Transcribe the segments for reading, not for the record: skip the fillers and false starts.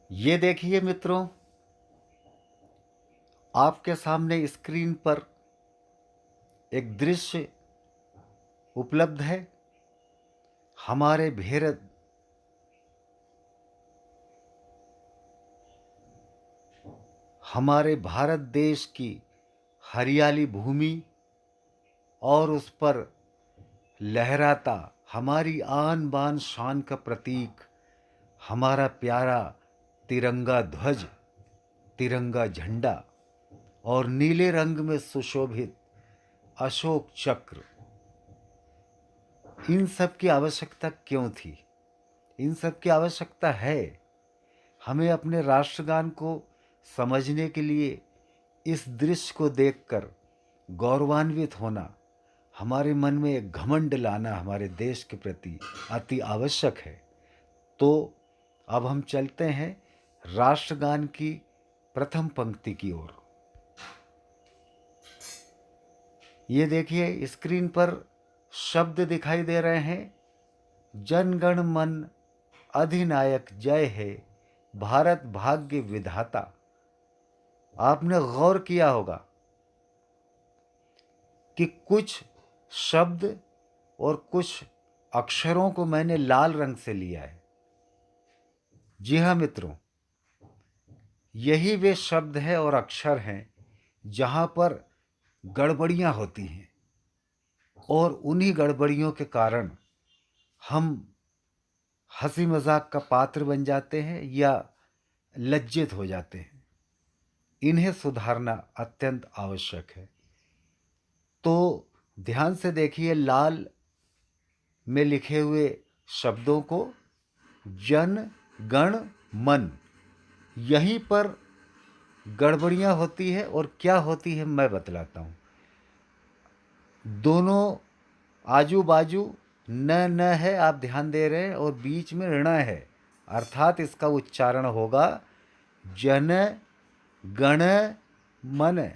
ये देखिए मित्रों, आपके सामने स्क्रीन पर एक दृश्य उपलब्ध है। हमारे भेरत हमारे भारत देश की हरियाली भूमि और उस पर लहराता हमारी आन बान शान का प्रतीक हमारा प्यारा तिरंगा ध्वज, तिरंगा झंडा और नीले रंग में सुशोभित अशोक चक्र। इन सब की आवश्यकता क्यों थी? इन सब की आवश्यकता है हमें अपने राष्ट्रगान को समझने के लिए। इस दृश्य को देखकर गौरवान्वित होना, हमारे मन में एक घमंड लाना हमारे देश के प्रति अति आवश्यक है। तो अब हम चलते हैं राष्ट्रगान की प्रथम पंक्ति की ओर। ये देखिए स्क्रीन पर शब्द दिखाई दे रहे हैं। जनगण मन अधिनायक जय हे, भारत भाग्य विधाता। आपने गौर किया होगा कि कुछ शब्द और कुछ अक्षरों को मैंने लाल रंग से लिया है। जी हाँ मित्रों, यही वे शब्द हैं और अक्षर हैं जहाँ पर गड़बड़ियाँ होती हैं और उन्हीं गड़बड़ियों के कारण हम हंसी मजाक का पात्र बन जाते हैं या लज्जित हो जाते हैं। इन्हें सुधारना अत्यंत आवश्यक है। तो ध्यान से देखिए, लाल में लिखे हुए शब्दों को जन गण मन, यहीं पर गड़बड़ियाँ होती है। और क्या होती है मैं बतलाता हूँ। दोनों आजू बाजू न न है, आप ध्यान दे रहे हैं, और बीच में ऋण है, अर्थात इसका उच्चारण होगा जन गण मन।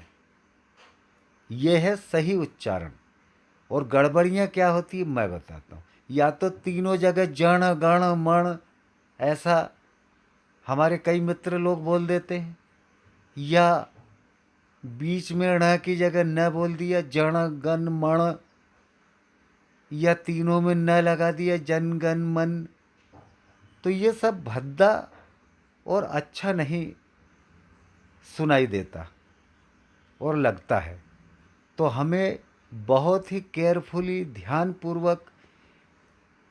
यह है सही उच्चारण। और गड़बड़ियाँ क्या होती है मैं बताता हूँ। या तो तीनों जगह जन गण मण ऐसा हमारे कई मित्र लोग बोल देते हैं, या बीच में ण की जगह न बोल दिया जन गण मण, या तीनों में न लगा दिया जन गण मन। तो ये सब भद्दा और अच्छा नहीं सुनाई देता और लगता है। तो हमें बहुत ही केयरफुली, ध्यानपूर्वक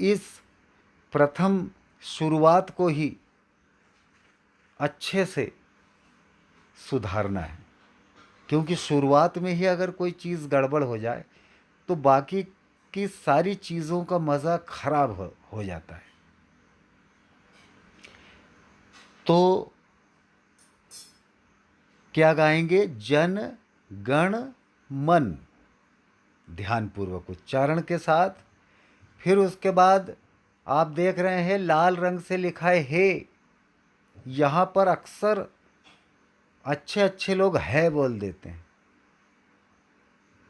इस प्रथम शुरुआत को ही अच्छे से सुधारना है, क्योंकि शुरुआत में ही अगर कोई चीज़ गड़बड़ हो जाए तो बाकी की सारी चीज़ों का मज़ा खराब हो जाता है। तो क्या गाएंगे? जन गण मन, ध्यानपूर्वक उच्चारण के साथ। फिर उसके बाद आप देख रहे हैं लाल रंग से लिखा है हे। यहाँ पर अक्सर अच्छे अच्छे लोग है बोल देते हैं।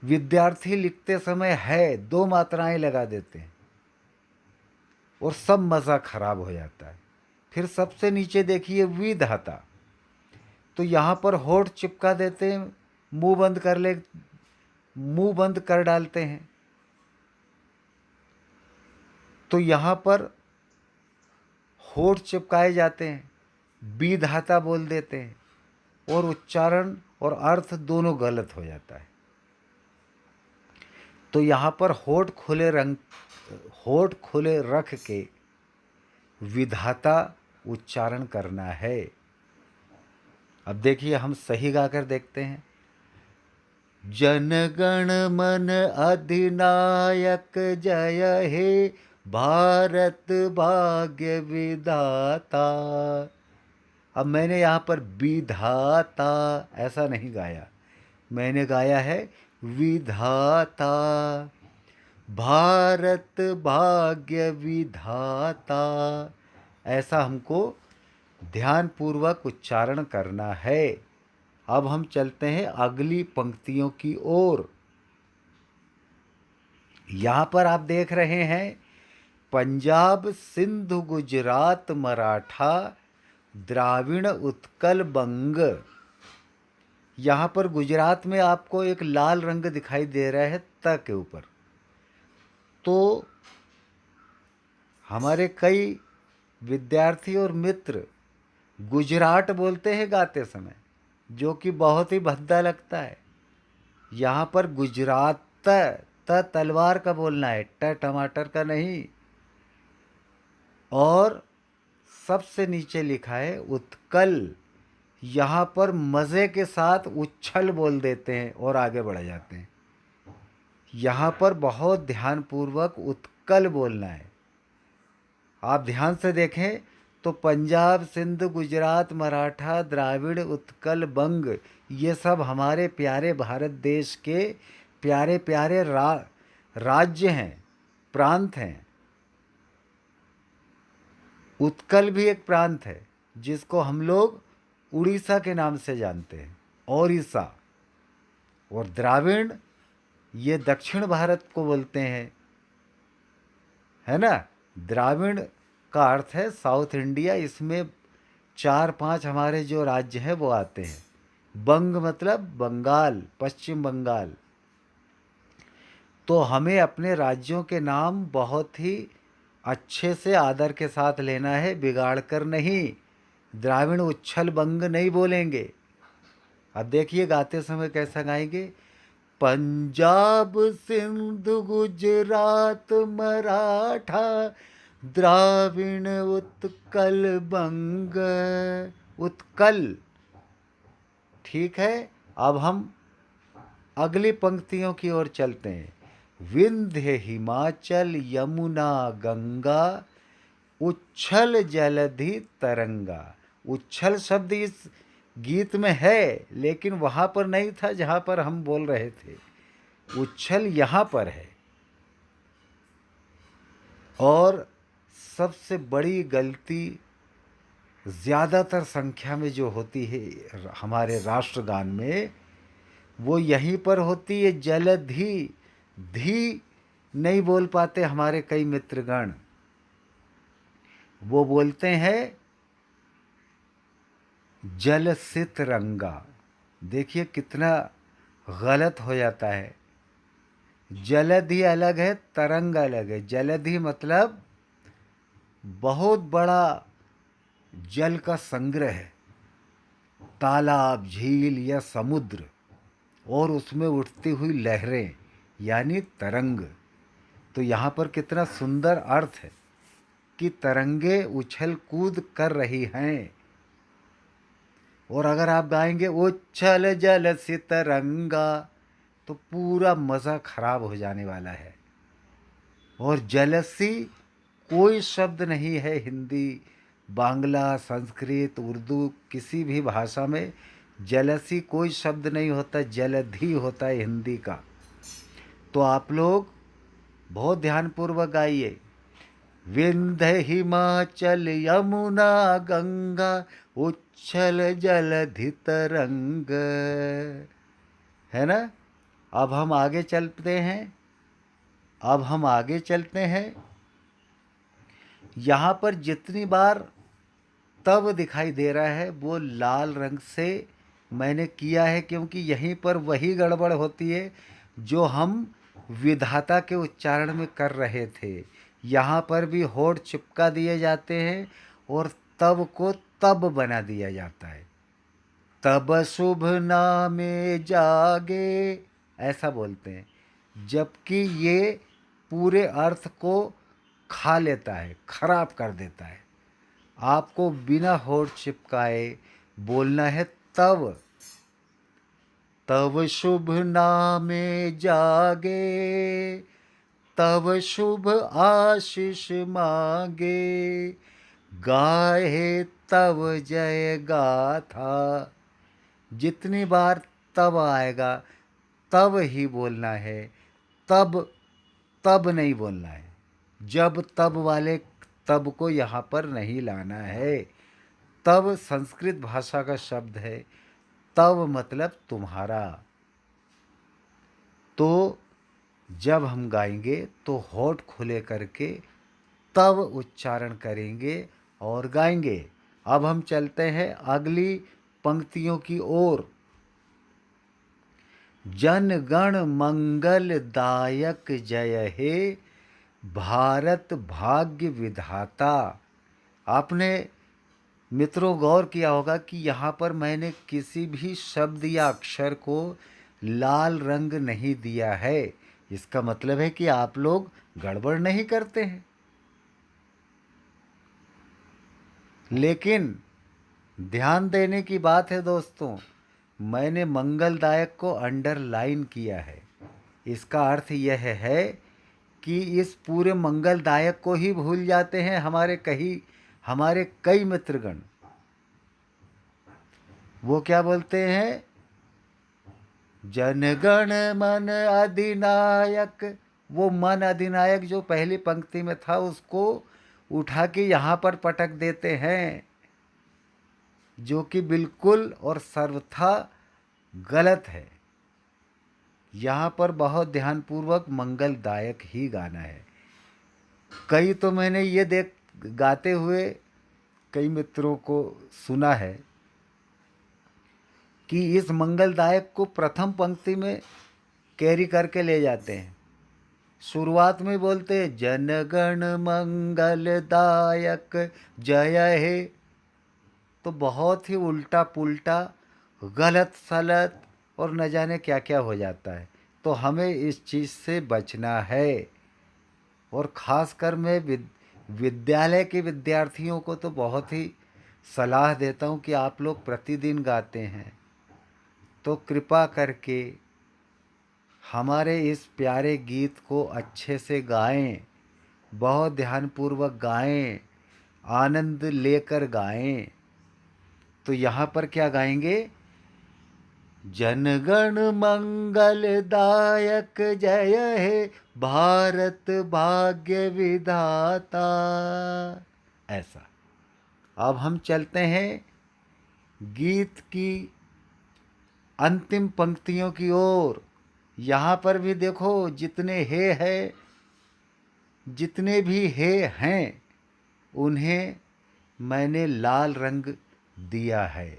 विद्यार्थी लिखते समय है दो मात्राएं लगा देते हैं और सब मज़ा खराब हो जाता है। फिर सबसे नीचे देखिए विधाता, तो यहाँ पर होठ चिपका देते हैं, मुंह बंद कर डालते हैं। तो यहाँ पर होठ चिपकाए जाते हैं, विधाता बोल देते हैं, और उच्चारण और अर्थ दोनों गलत हो जाता है। तो यहाँ पर होठ खुले रख के विधाता उच्चारण करना है। अब देखिए हम सही गाकर देखते हैं। जनगण मन अधिनायक जय हे, भारत भाग्य विधाता। अब मैंने यहाँ पर विधाता ऐसा नहीं गाया, मैंने गाया है विधाता, भारत भाग्य विधाता। ऐसा हमको ध्यानपूर्वक उच्चारण करना है। अब हम चलते हैं अगली पंक्तियों की ओर। यहाँ पर आप देख रहे हैं पंजाब सिंध गुजरात मराठा, द्राविण उत्कल बंग। यहाँ पर गुजरात में आपको एक लाल रंग दिखाई दे रहा है त के ऊपर। तो हमारे कई विद्यार्थी और मित्र गुजरात बोलते हैं गाते समय, जो कि बहुत ही भद्दा लगता है। यहाँ पर गुजरात त तलवार का बोलना है, ट टमाटर का नहीं। और सबसे नीचे लिखा है उत्कल। यहाँ पर मज़े के साथ उच्छल बोल देते हैं और आगे बढ़ जाते हैं। यहाँ पर बहुत ध्यानपूर्वक उत्कल बोलना है। आप ध्यान से देखें तो पंजाब, सिंध, गुजरात, मराठा, द्राविड़, उत्कल, बंग, ये सब हमारे प्यारे भारत देश के प्यारे प्यारे राज्य हैं, प्रांत हैं। उत्कल भी एक प्रांत है जिसको हम लोग उड़ीसा के नाम से जानते हैं, ओडिशा। और द्राविड़ ये दक्षिण भारत को बोलते हैं, है ना। द्राविड़ का अर्थ है साउथ इंडिया। इसमें 4-5 हमारे जो राज्य हैं वो आते हैं। बंग मतलब बंगाल, पश्चिम बंगाल। तो हमें अपने राज्यों के नाम बहुत ही अच्छे से आदर के साथ लेना है, बिगाड़ कर नहीं। द्राविड़ उच्छल बंग नहीं बोलेंगे। अब देखिए गाते समय कैसा गाएंगे। पंजाब, सिंध, गुजरात, मराठा, द्राविण, उत्कल, बंग। उत्कल, ठीक है। अब हम अगली पंक्तियों की ओर चलते हैं। विंध्य, हिमाचल, यमुना, गंगा, उच्छल जलधि तरंगा। उच्छल शब्द इस गीत में है, लेकिन वहाँ पर नहीं था जहाँ पर हम बोल रहे थे। उच्छल यहाँ पर है। और सबसे बड़ी गलती ज़्यादातर संख्या में जो होती है हमारे राष्ट्रगान में, वो यहीं पर होती है। जलधि, धी नहीं बोल पाते हमारे कई मित्रगण, वो बोलते हैं जलसित रंगा। देखिए कितना गलत हो जाता है। जलधि अलग है, तरंग अलग है। जलधि मतलब बहुत बड़ा जल का संग्रह है, तालाब, झील या समुद्र, और उसमें उठती हुई लहरें यानी तरंग। तो यहाँ पर कितना सुंदर अर्थ है कि तरंगे उछल कूद कर रही हैं। और अगर आप गाएंगे उच्छल जल से तरंगा, तो पूरा मज़ा खराब हो जाने वाला है। और जलसी कोई शब्द नहीं है हिंदी, बांग्ला, संस्कृत, उर्दू, किसी भी भाषा में जलसी कोई शब्द नहीं होता, जलधि होता है हिंदी का। तो आप लोग बहुत ध्यानपूर्वक गाइए। विंध्य, हिमाचल, यमुना, गंगा, उच्छल जलधि तरंग, है ना। अब हम आगे चलते हैं। यहाँ पर जितनी बार तब दिखाई दे रहा है वो लाल रंग से मैंने किया है, क्योंकि यहीं पर वही गड़बड़ होती है जो हम विधाता के उच्चारण में कर रहे थे। यहाँ पर भी होठ चिपका दिए जाते हैं और तब को तब बना दिया जाता है। तब शुभ नामे जागे, ऐसा बोलते हैं, जबकि ये पूरे अर्थ को खा लेता है, खराब कर देता है। आपको बिना होठ चिपकाए बोलना है तब। तब शुभ नामे जागे, तब शुभ आशीष मांगे, गाए तब जय गाथा। जितनी बार तब आएगा तब ही बोलना है, तब तब नहीं बोलना है। जब तब वाले तब को यहाँ पर नहीं लाना है। तब संस्कृत भाषा का शब्द है, तब मतलब तुम्हारा। तो जब हम गाएंगे तो होठ खुले करके तब उच्चारण करेंगे और गाएंगे। अब हम चलते हैं अगली पंक्तियों की ओर। जन गण मंगल दायक जय हे, भारत भाग्य विधाता। आपने मित्रों गौर किया होगा कि यहाँ पर मैंने किसी भी शब्द या अक्षर को लाल रंग नहीं दिया है। इसका मतलब है कि आप लोग गड़बड़ नहीं करते हैं। लेकिन ध्यान देने की बात है दोस्तों, मैंने मंगलदायक को अंडरलाइन किया है। इसका अर्थ यह है कि इस पूरे मंगलदायक को ही भूल जाते हैं हमारे कई मित्रगण। वो क्या बोलते हैं, जनगण मन अधिनायक। वो मन अधिनायक जो पहली पंक्ति में था उसको उठा के यहाँ पर पटक देते हैं, जो कि बिल्कुल और सर्वथा गलत है। यहाँ पर बहुत ध्यानपूर्वक मंगलदायक ही गाना है। कई तो मैंने ये गाते हुए कई मित्रों को सुना है कि इस मंगलदायक को प्रथम पंक्ति में कैरी करके ले जाते हैं। शुरुआत में बोलते हैं जनगण मंगलदायक जय हे, तो बहुत ही उल्टा पुल्टा, गलत सलत और न जाने क्या क्या हो जाता है। तो हमें इस चीज़ से बचना है। और ख़ासकर मैं विद्यालय के विद्यार्थियों को तो बहुत ही सलाह देता हूँ कि आप लोग प्रतिदिन गाते हैं तो कृपा करके हमारे इस प्यारे गीत को अच्छे से गाएं, बहुत ध्यानपूर्वक गाएं, आनंद लेकर गाएं। तो यहाँ पर क्या गाएंगे, जनगण मंगलदायक जय हे, भारत भाग्य विधाता। ऐसा। अब हम चलते हैं गीत की अंतिम पंक्तियों की ओर। यहाँ पर भी देखो जितने भी हे हैं उन्हें मैंने लाल रंग दिया है,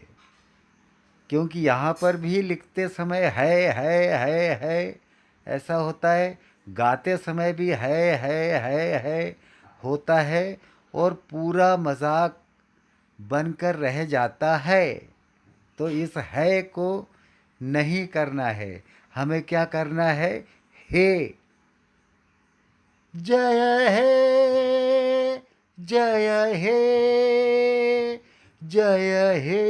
क्योंकि यहाँ पर भी लिखते समय है ऐसा होता है, गाते समय भी है होता है और पूरा मजाक बनकर रह जाता है। तो इस है को नहीं करना है, हमें क्या करना है, हे। जय हे जय हे जय हे,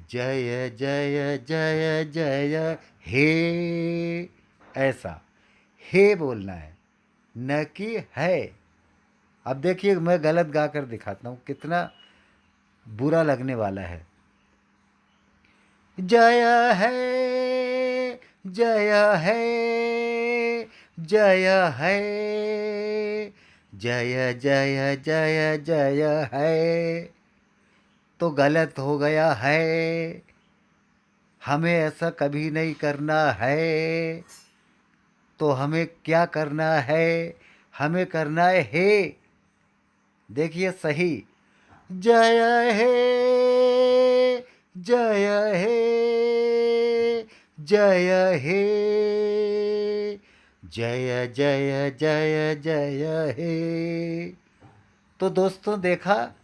जय जय जय जय हे। ऐसा हे बोलना है, न कि है। अब देखिए मैं गलत गाकर दिखाता हूँ, कितना बुरा लगने वाला है। जय है जय है जय है, जय जय जय जय है, तो गलत हो गया है। हमें ऐसा कभी नहीं करना है। तो हमें क्या करना है, हमें करना है हे। देखिए सही, जय हे जय हे जय हे, जय जय जय जय हे। तो दोस्तों देखा,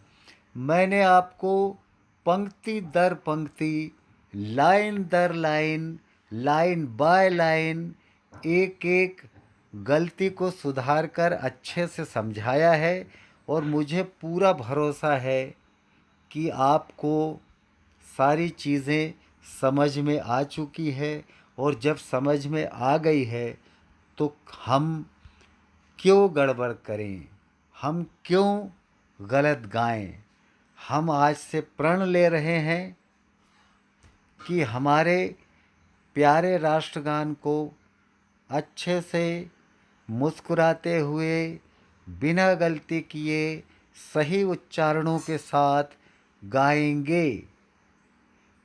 मैंने आपको पंक्ति दर पंक्ति, लाइन दर लाइन, लाइन बाय लाइन एक एक गलती को सुधार कर अच्छे से समझाया है। और मुझे पूरा भरोसा है कि आपको सारी चीज़ें समझ में आ चुकी है। और जब समझ में आ गई है तो हम क्यों गड़बड़ करें, हम क्यों गलत गाएं। हम आज से प्रण ले रहे हैं कि हमारे प्यारे राष्ट्रगान को अच्छे से मुस्कुराते हुए, बिना गलती किए, सही उच्चारणों के साथ गाएंगे।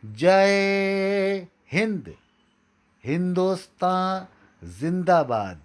जय हिंद, हिंदुस्तान जिंदाबाद।